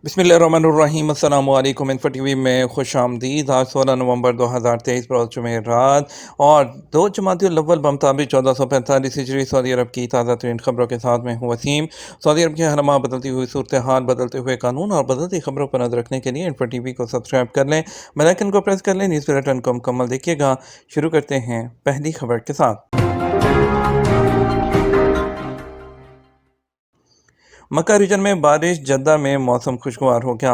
बिस्मिल्लाहिर्रहमानिर्रहीम। अस्सलाम वालेकुम। इन्फो टीवी में खुश आमदीद। आज 16 नवंबर 2023 रोज़ जुमेरात और 2 जमादियुल अव्वल बमताबिक 1445 हिजरी सऊदी अरब की ताज़ा तरीन खबरों के साथ मैं हूँ वसीम। सऊदी अरब के हरमा बदलती हुई सूरत हाल, बदलते हुए कानून और बदलती खबरों पर नजर रखने के लिए इन्फो टीवी को सब्सक्राइब कर लें, बेल आइकन को प्रेस कर लें, न्यूज़ बुलेटिन को मुकम्मल देखिएगा। शुरू करते हैं पहली खबर के साथ। मक्का रीजन में बारिश, जद्दा में मौसम खुशगवार हो गया।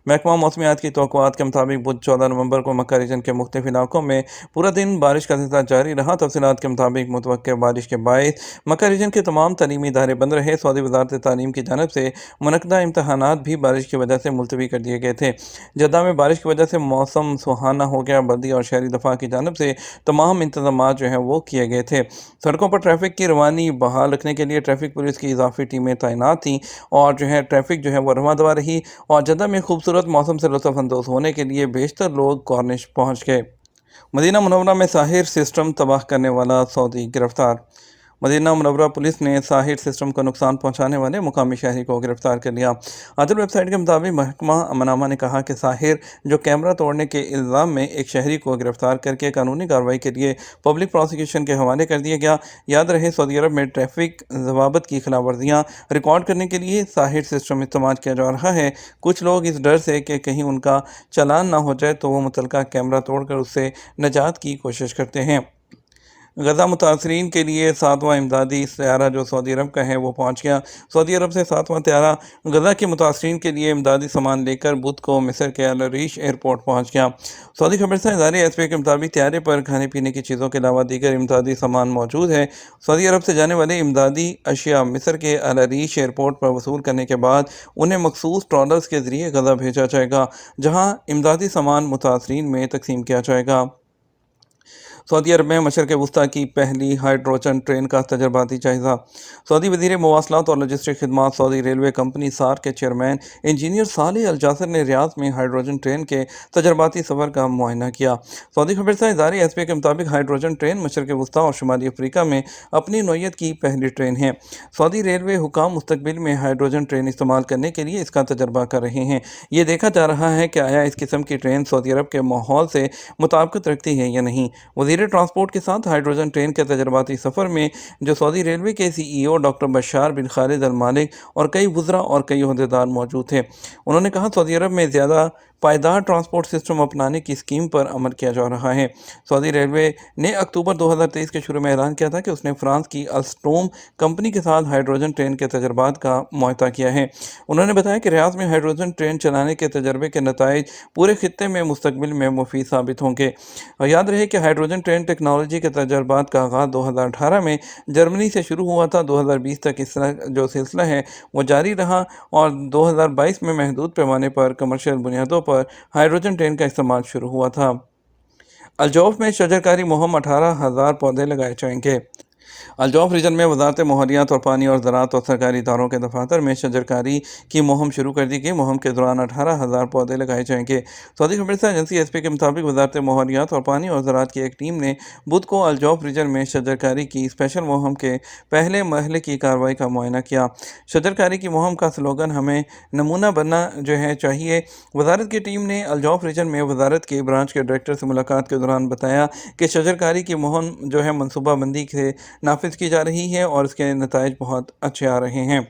महकमा मौसमियात की तवक्कुआत के मुताबिक बुध 14 नवंबर को मक्का रीजन के मुख्तलिफ इलाकों में पूरा दिन बारिश का सिलसिला जारी रहा। तफसीलात के मुताबिक मुतवक्किल बारिश के बायस मक्का रीजन के तमाम तालीमी इदारे बंद रहे। सऊदी वजारत तालीम की जानब से मुनक्कदा इम्तहानात भी बारिश की वजह से मुलतवी कर दिए गए थे। जद्दा में बारिश की वजह से मौसम सुहाना हो गया। बल्दी और शहरी दफा की जानब से तमाम इंतजाम जो हैं वो किए गए थे। सड़कों पर ट्रैफिक की रवानी बहाल रखने के लिए ट्रैफिक पुलिस की इजाफी टीमें तैनात थीं और जो है ट्रैफिक जो है वो रवां दवा रही। और जद्दा में खूबसूरत मौसम से लुत्फ़ अंदोज़ होने के लिए बेशतर लोग कॉर्निश पहुँच गए। मदीना मुनव्वरा में साहिर सिस्टम तबाह करने वाला सऊदी गिरफ्तार। मदीना मुनव्वरा पुलिस ने साहिर सिस्टम को नुकसान पहुंचाने वाले मुकामी शहरी को गिरफ्तार कर लिया। आदल वेबसाइट के मुताबिक महकमा अमनामा ने कहा कि साहिर जो कैमरा तोड़ने के इल्ज़ाम में एक शहरी को गिरफ्तार करके कानूनी कार्रवाई के लिए पब्लिक प्रोसिक्यूशन के हवाले कर दिया गया। याद रहे, सऊदी अरब में ट्रैफिक जवाबत की खिलाफ वर्जियाँ रिकॉर्ड करने के लिए साहिर सिस्टम इस्तेमाल किया जा रहा है। कुछ लोग इस डर से कि कहीं उनका चालान ना हो जाए तो वो मुतलका कैमरा तोड़कर उससे निजात की कोशिश करते हैं। गजा मुतासरीन के लिए 7वां इमदादी त्यारा जो सऊदी अरब का है वो पहुंच गया। सऊदी अरब से 7वां त्यारा गजा के मुतासरीन के लिए इमदादी सामान लेकर बुध को मिस्र के अल अरीश एयरपोर्ट पहुंच गया। सऊदी खबरसां इदारे एसपी के मुताबिक त्यारे पर खाने पीने की चीज़ों के अलावा दीगर इमदादी सामान मौजूद है। सऊदी अरब से जाने वाले इमदादी अशिया मिस्र के अल अरीश एयरपोर्ट पर वसूल करने के बाद उन्हें मखसूस ट्रॉलर्स के जरिए गजा भेजा जाएगा, जहाँ इमदादी सामान मुतासरीन में तकसीम किया जाएगा। सऊदी अरब में मशरक़ वस्ता की पहली हाइड्रोजन ट्रेन का तजर्बाती जायज़ा। सऊदी वज़ीर मवासलात और लॉजिस्टिक खिदमात सऊदी रेलवे कंपनी सार के चेयरमैन इंजीनियर सालेह अल जासर ने रियाद में हाइड्रोजन ट्रेन के तजर्बाती सफ़र का मुआयना किया। सऊदी खबरसां इदारे एसपी के मुताबिक हाइड्रोजन ट्रेन मशरक़ वस्ता और शुमाली अफ्रीका में अपनी नौयत की पहली ट्रेन है। सऊदी रेलवे हुकाम मुस्तकबिल में हाइड्रोजन ट्रेन इस्तेमाल करने के लिए इसका तजर्बा कर रहे हैं। ये देखा जा रहा है कि आया इस किस्म की ट्रेन सऊदी अरब के माहौल से मुताबिकत रखती है या नहीं। वज़ीर ट्रांसपोर्ट के साथ हाइड्रोजन ट्रेन के तजर्बाती सफ़र में जो सऊदी रेलवे के CEO डॉक्टर बशार बिन खालिद अल मालिक और कई वज़रा और कई अहदेदार मौजूद थे। उन्होंने कहा, सऊदी अरब में ज़्यादा पायदार ट्रांसपोर्ट सिस्टम अपनाने की स्कीम पर अमल किया जा रहा है। सऊदी रेलवे ने अक्टूबर 2023 के शुरू में ऐलान किया था कि उसने फ्रांस की अल्स्टोम कंपनी के साथ हाइड्रोजन ट्रेन के तजर्बात का मुआयना किया है। उन्होंने बताया कि रियाद में हाइड्रोजन ट्रेन चलाने के तजर्बे के नताइज पूरे खित्ते में मुस्तकबिल में मुफीद साबित होंगे। और याद रहे कि हाइड्रोजन ट्रेन टेक्नोलॉजी के तजर्बात का आगाज़ 2018 में जर्मनी से शुरू हुआ था। 2020 तक इस जो सिलसिला है वो जारी रहा और 2022 में महदूद पैमाने पर कमर्शियल बुनियादों पर हाइड्रोजन ट्रेन का इस्तेमाल शुरू हुआ था। अल्जौफ में शजरकारी मुहिम 18,000 पौधे लगाए जाएंगे। अल्जौफ रीजन में वजारत माहौलियात और पानी और ज़राअत और सरकारी इदारों के दफातर में शजरकारी की मुहिम शुरू कर दी गई। मुहिम के दौरान 18,000 पौधे लगाए जाएंगे। सऊदी खबरसां एजेंसी एसपी के मुताबिक वजारत माहौलियात और पानी और ज़राअत की एक टीम ने बुध को अल्जौफ रीजन में शजरकारी की स्पेशल मुहिम के पहले मरहले की कार्रवाई का मुआयना किया। शजरकारी की मुहिम का स्लोगन हमें नमूना बनना जो है चाहिए। वजारत की टीम ने अल्जौफ रीजन में वजारत के ब्रांच के डायरेक्टर से मुलाकात के दौरान बताया कि शजरकारी की मुहिम जो है मनसूबाबंदी से नाफिज की जा रही है और इसके नताइज बहुत अच्छे आ रहे हैं।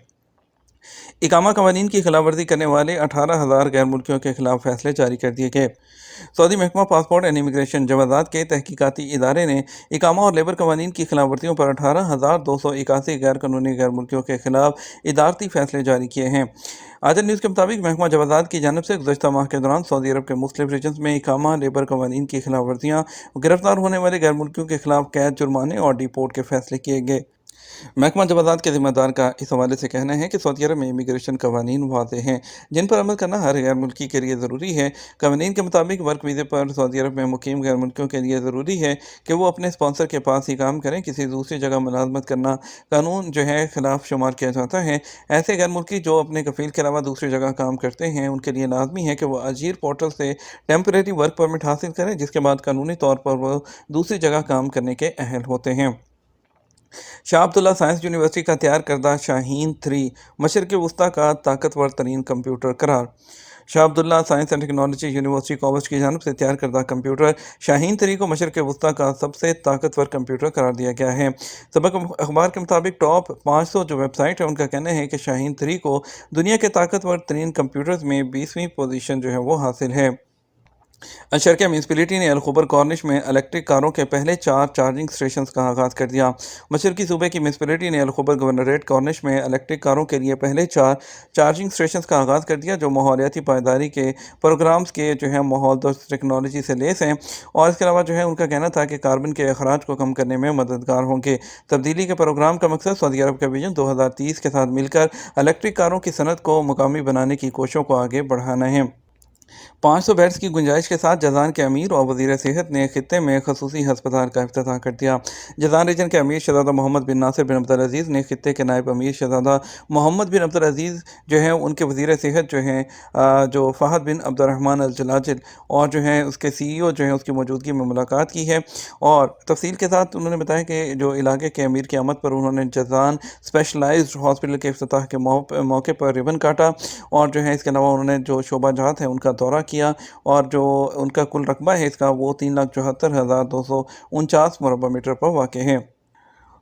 इकामा कवानीन की खिलाफवर्जी करने वाले 18,000 गैर मुल्कियों के खिलाफ फैसले जारी कर दिए गए। सऊदी महकमा पासपोर्ट एंड इमिग्रेशन जवाजात के तहकीकाती इदारे ने इकामा और लेबर कवानीन की खिलाफवर्जियों पर 18,281 गैर कानूनी गैर मुल्कियों के खिलाफ इदारती फैसले जारी किए हैं। आजल न्यूज़ के मुताबिक महकमा जवाजात की जानब से गुज़श्ता माह के दौरान सऊदी अरब के मुख्तलिफ रीजन्स में इकामा लेबर कवानीन की खिलाफवर्जियाँ, गिरफ्तार होने वाले गैर मुल्कियों के खिलाफ कैद, जुर्माने और डिपोर्ट के फैसले किए गए। महकमा जवाजात के ज़िम्मेदार का इस हवाले से कहना है कि सऊदी अरब में इमिग्रेशन कवानीन वाज़ेह हैं जिन पर अमल करना हर गैर मुल्की के लिए ज़रूरी है। कवानीन के मुताबिक वर्क वीज़े पर सऊदी अरब में मुकीम गैर मुल्कियों के लिए ज़रूरी है कि वो अपने स्पॉन्सर के पास ही काम करें। किसी दूसरी जगह मुलाजमत करना कानून जो है खिलाफ शुमार किया जाता है। ऐसे गैर मुल्की जो अपने कफील के अलावा दूसरी जगह काम करते हैं उनके लिए लाजमी है कि वह अजीर पोर्टल से टेम्परेरी वर्क परमिट हासिल करें, जिसके बाद कानूनी तौर पर वह दूसरी जगह काम करने के अहल होते हैं। शाह अब्दुल्ला साइंस यूनिवर्सिटी का तैयार करदा शाहीन 3 मशरक़ वस्ती का ताकतवर तरीन कंप्यूटर करार। Shah Abdullah science and technology university college की जानब से तैयार करदा कंप्यूटर शाहीन 3 को मशरक़ वस्ती का सबसे ताकतवर कंप्यूटर करार दिया गया है। सबक अखबार के मुताबिक टॉप 500 जो वेबसाइट है उनका कहना है कि शाहीन 3 को दुनिया के ताकतवर तरीन कंप्यूटर्स में 20वीं पोजीशन जो है वो हासिल है। अशरका म्यूनसिपलिटी ने अलखबर कॉर्निश में इलेक्ट्रिक कारों के पहले 4 चार्जिंग स्टेशन का आगाज़ कर दिया। मशरकी सूबे की म्यूनसिपलिटी ने अलखबर गवर्नरेट कॉर्निश में इलेक्ट्रिक कारों के लिए पहले 4 चार्जिंग स्टेशन का आगाज़ कर दिया, जो माहौलियाती पायदारी के प्रोग्राम्स के जो है माहौल दोस्त टेक्नोलॉजी से लेस हैं। और इसके अलावा जो है उनका कहना था कि कार्बन के अखराज को कम करने में मददगार होंगे। तब्दीली के प्रोग्राम का मकसद सऊदी अरब का विजन 2030 के साथ मिलकर इलेक्ट्रिक कारों की सनत को मुकामी बनाने की कोशिशों को आगे बढ़ाना है। 500 बेड्स की गुंजाइश के साथ जज़ान के अमीर और वज़ीर सेहत ने खित्ते में खसूसी हस्पताल का इफ्तिताह कर दिया। जज़ान रीजन के अमीर शहज़ादा मोहम्मद बिन नासिर बिन अब्दुल अज़ीज़ ने खित्ते के नायब अमीर शहज़ादा मोहम्मद बिन अब्दुल अज़ीज़ जो है उनके वज़ीर सेहत जो हैं जो फ़हद बिन अब्दुर्रहमान अल जलाजिल और जो है उसके CEO जो है उसकी मौजूदगी में मुलाकात की है। और तफसील के साथ उन्होंने बताया कि जो इलाके के अमीर की आमद पर उन्होंने जज़ान स्पेशलाइज्ड हॉस्पिटल के इफ्तिताह के मौके पर रिबन काटा। और जो है इसके अलावा उन्होंने जो शोबा जहात है उनका दौरा किया और जो उनका कुल रकबा है इसका वो 3,74,249 मुरबा मीटर पर वाक़ है।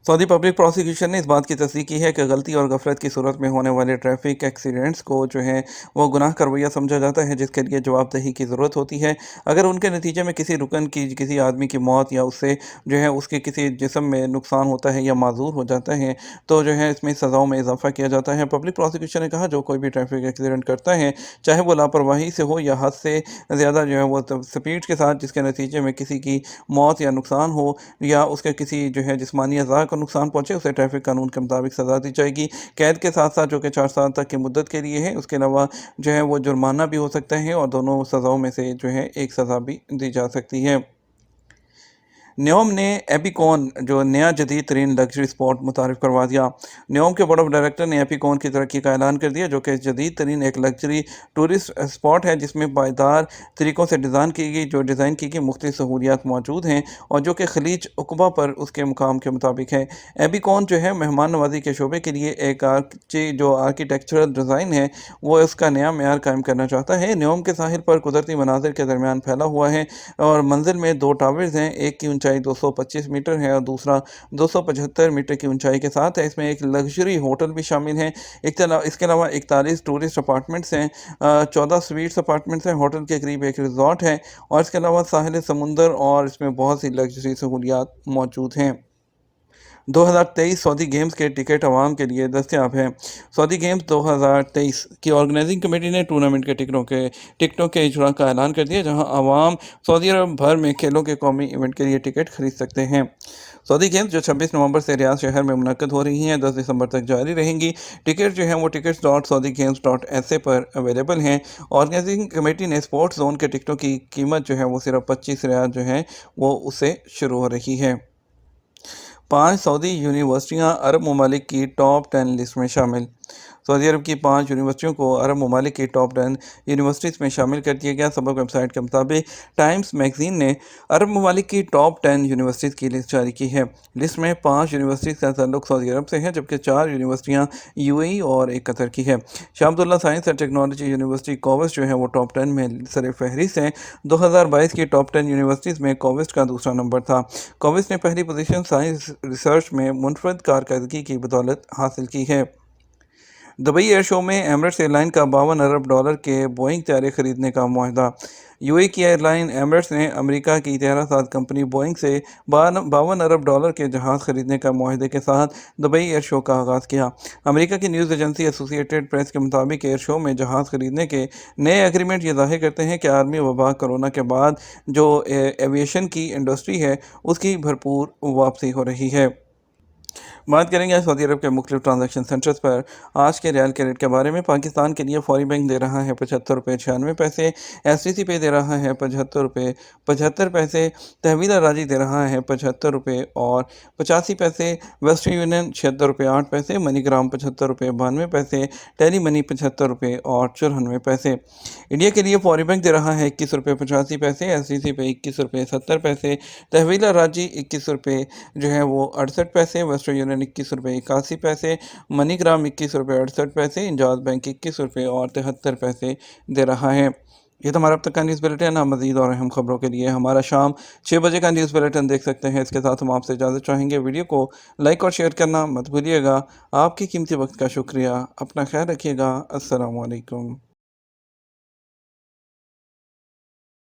सऊदी पब्लिक प्रोसिक्यूशन ने इस बात की तस्दीक की है कि गलती और गफलत की सूरत में होने वाले ट्रैफिक एक्सीडेंट्स को जो है वो गुनाह का रवैया समझा जाता है, जिसके लिए जवाबदेही की ज़रूरत होती है। अगर उनके नतीजे में किसी रुकन की किसी आदमी की मौत या उससे जो है उसके किसी जिस्म में नुकसान होता है या माजूर हो जाता है तो जो है इसमें सज़ाओं में इजाफा किया जाता है। पब्लिक प्रोसिक्यूशन ने कहा जो कोई भी ट्रैफिक एक्सीडेंट करता है, चाहे वो लापरवाही से हो या हद से ज़्यादा जो है वो स्पीड के साथ, जिसके नतीजे में किसी की मौत या नुकसान हो या उसके किसी जो है जिस्मानी अज़ा को नुकसान पहुंचे, उसे ट्रैफिक कानून के मुताबिक सज़ा दी जाएगी। कैद के साथ साथ जो कि 4 साल तक की मुद्दत के लिए है, उसके अलावा जो है वो जुर्माना भी हो सकता है और दोनों सज़ाओं में से जो है एक सज़ा भी दी जा सकती है। न्योम ने एपिकॉन जो नया जदीद तरीन लग्जरी स्पॉट मुतारिफ करवा दिया। न्योम के बोर्ड ऑफ डायरेक्टर ने एपिकॉन की तरक्की का ऐलान कर दिया, जो कि जदीद तरीन एक लग्जरी टूरिस्ट स्पॉट है जिसमें पायदार तरीक़ों से डिज़ाइन की गई मुख्तलिफ सहूलियात मौजूद हैं और जो कि खलीज उक़बा पर उसके मुकाम के मुताबिक है। एपिकॉन जो है मेहमान नवाजी के शोबे के लिए एक जो आर्किटेक्चरल डिज़ाइन है वो उसका नया मेयार कायम करना चाहता है। न्योम के साहिल पर कुदरती मनाजिर के दरमियान फैला हुआ है और मंजिल में 2 टावर्स हैं, एक की ऊंचाई 225 मीटर है और दूसरा 275 मीटर की ऊंचाई के साथ है। इसमें एक लग्जरी होटल भी शामिल है। इसके अलावा 41 टूरिस्ट अपार्टमेंट्स हैं, 14 स्वीट्स अपार्टमेंट्स हैं, होटल के करीब एक रिजॉर्ट है और इसके अलावा साहिल समुंदर और इसमें बहुत सी लग्जरी सहूलियात मौजूद हैं। 2023 सऊदी गेम्स के टिकट अवाम के लिए दस्तयाब हैं। सऊदी गेम्स 2023 की ऑर्गेनाइजिंग कमेटी ने टूर्नामेंट के टिकटों के इजरा का ऐलान कर दिया, जहां अवाम सऊदी अरब भर में खेलों के कौमी इवेंट के लिए टिकट खरीद सकते हैं। सऊदी गेम्स जो 26 नवंबर से रियाद शहर में मुनक्कद हो रही हैं 10 दिसंबर तक जारी रहेंगी। टिकट जो हैं वो tickets.saudigames.sa पर अवेलेबल हैं। ऑर्गेनाइजिंग कमेटी ने स्पोर्ट्स जोन के टिकटों की कीमत जो है वो सिर्फ 25 रियाल जो है वो उससे शुरू हो रही है। 5 सऊदी यूनिवर्सिटियां अरब ममालिक की टॉप 10 लिस्ट में शामिल। सऊदी अरब की 5 यूनिवर्सिटियों को अरब ममालिक की टॉप 10 यूनिवर्सिटीज़ में शामिल कर दिया गया। सबक वेबसाइट के मुताबिक टाइम्स मैगजीन ने अरब ममालिक की टॉप 10 यूनिवर्सिटीज़ की लिस्ट जारी की है। लिस्ट में 5 यूनिवर्सिटीज़ का ताल्लुक सऊदी अरब से है, जबकि 4 यूनिवर्सिटियाँ UAE और एक कतर की है। Shah Abdullah science and technology university KAUST जो है वो टॉप 10 में सर फहरिस्त है। 2022 की टॉप 10 यूनिवर्सिटीज़ में कोवेस्ट का दूसरा नंबर था। कोवेस्ट ने पहली पोजीशन साइंस रिसर्च में मुनफरद कारकर्दगी की बदौलत हासिल की है। दुबई एयर शो में एमरेट्स एयरलाइन का $52 अरब के बोइंग तैयारे खरीदने का मुआहदा। UAE की एयरलाइन एमरेट्स ने अमेरिका की तैयारासाज कंपनी बोइंग से $52 अरब के जहाज़ खरीदने का मुआहदे के साथ दुबई एयर शो का आगाज़ किया। अमेरिका की न्यूज़ एजेंसी एसोसिएटेड प्रेस के मुताबिक एयर शो में जहाज़ खरीदने के नए एग्रीमेंट ये जाहिर करते हैं कि आर्मी वबा कोरोना के बाद जो एविएशन की इंडस्ट्री है उसकी भरपूर वापसी हो रही है। बात करेंगे आज सऊदी अरब के मुख्तलिफ ट्रांजैक्शन सेंटर्स पर आज के रियाल के रेट के बारे में। पाकिस्तान के लिए फौरी बैंक दे रहा है 75 रुपये 96 पैसे, एसटीसी पे दे रहा है 75 रुपये 75 पैसे, तहवील राजी दे रहा है 75 रुपये और 85 पैसे, वेस्टर्न यूनियन 76 रुपये 8 पैसे, मनीग्राम 75 रुपये 92 पैसे, टेली मनी 75 रुपये और 94 पैसे। इंडिया के लिए फौरी बैंक दे रहा है 21 रुपये 85 पैसे, एसटीसी पे 21 रुपये 70 पैसे, तहवील राजी 21 रुपये जो है वो 68 पैसे, वेस्टर्न यूनियन 21 रुपये 81 पैसे, मनीग्राम 21 रुपये 68 पैसे, इंजाज बैंक 21 रुपये और 73 पैसे दे रहा है। ये तो हमारा अब तक का न्यूज़ बुलेटिन। आप मज़ीद और अहम खबरों के लिए हमारा शाम 6 बजे का न्यूज़ बुलेटिन देख सकते हैं। इसके साथ हम आपसे इजाज़त चाहेंगे। वीडियो को लाइक और शेयर करना मत भूलिएगा। आपकी कीमती वक्त का शुक्रिया। अपना ख्याल रखिएगा। अस्सलामु अलैकुम।